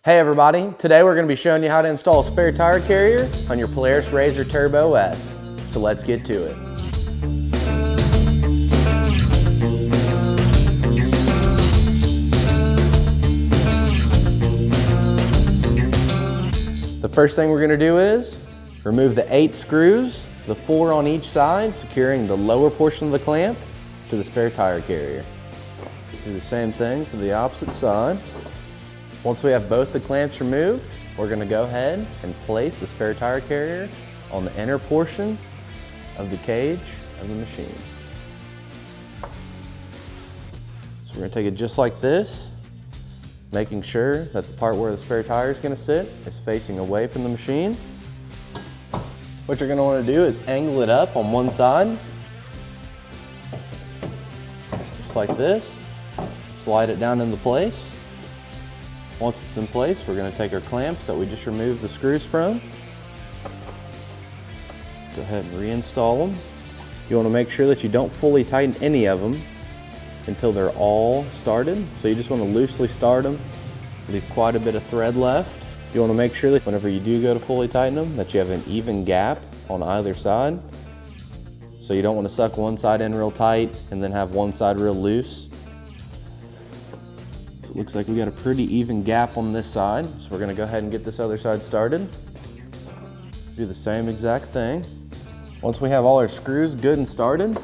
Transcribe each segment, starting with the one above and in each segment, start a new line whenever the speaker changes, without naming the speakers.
Hey everybody, today we're going to be showing you how to install a spare tire carrier on your Polaris RZR Turbo S. So let's get to it. The first thing we're going to do is remove the 8 screws, the 4 on each side, securing the lower portion of the clamp to the spare tire carrier. Do the same thing for the opposite side. Once we have both the clamps removed, we're going to go ahead and place the spare tire carrier on the inner portion of the cage of the machine. So we're going to take it just like this, making sure that the part where the spare tire is going to sit is facing away from the machine. What you're going to want to do is angle it up on one side, just like this. Slide it down into place. Once it's in place, we're going to take our clamps that we just removed the screws from. Go ahead and reinstall them. You want to make sure that you don't fully tighten any of them until they're all started. So you just want to loosely start them, leave quite a bit of thread left. You want to make sure that whenever you do go to fully tighten them, that you have an even gap on either side. So you don't want to suck one side in real tight and then have one side real loose. It looks like we got a pretty even gap on this side, so we're going to go ahead and get this other side started. Do the same exact thing. Once we have all our screws good and started,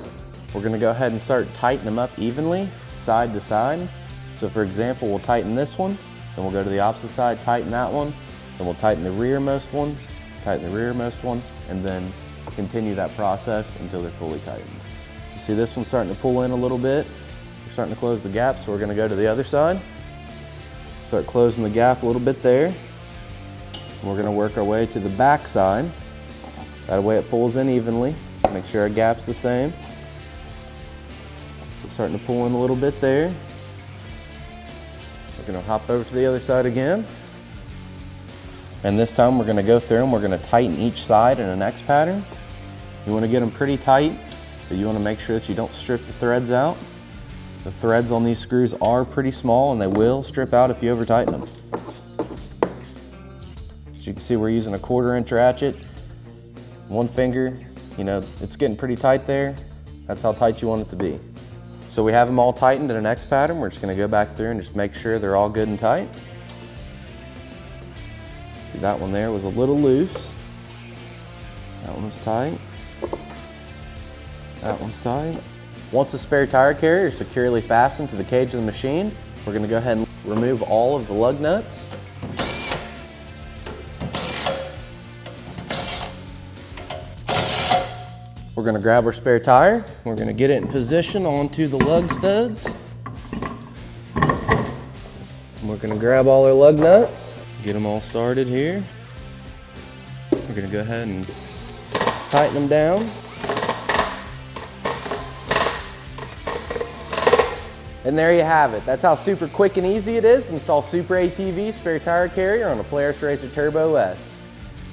we're going to go ahead and start tightening them up evenly, side to side. So for example, we'll tighten this one, then we'll go to the opposite side, tighten that one, then we'll tighten the rearmost one, tighten the rearmost one, and then continue that process until they're fully tightened. You see this one's starting to pull in a little bit. We're starting to close the gap, so we're going to go to the other side. Start closing the gap a little bit there. We're going to work our way to the back side. That way it pulls in evenly. Make sure our gap's the same. So starting to pull in a little bit there. We're going to hop over to the other side again. And this time we're going to go through and we're going to tighten each side in an X pattern. You want to get them pretty tight, but you want to make sure that you don't strip the threads out. The threads on these screws are pretty small and they will strip out if you over tighten them. As you can see, we're using a 1/4 inch ratchet. One finger, it's getting pretty tight there. That's how tight you want it to be. So we have them all tightened in an X pattern. We're just going to go back through and just make sure they're all good and tight. See, that one there was a little loose. That one was tight. That one's tight. Once the spare tire carrier is securely fastened to the cage of the machine, we're going to go ahead and remove all of the lug nuts. We're going to grab our spare tire. We're going to get it in position onto the lug studs. And we're going to grab all our lug nuts, get them all started here. We're going to go ahead and tighten them down. And there you have it. That's how super quick and easy it is to install SuperATV spare tire carrier on a Polaris RZR Turbo S.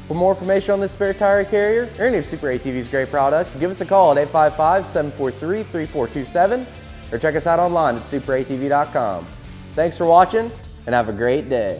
For more information on this spare tire carrier or any of SuperATV's great products, give us a call at 855-743-3427 or check us out online at SuperATV.com. Thanks for watching and have a great day.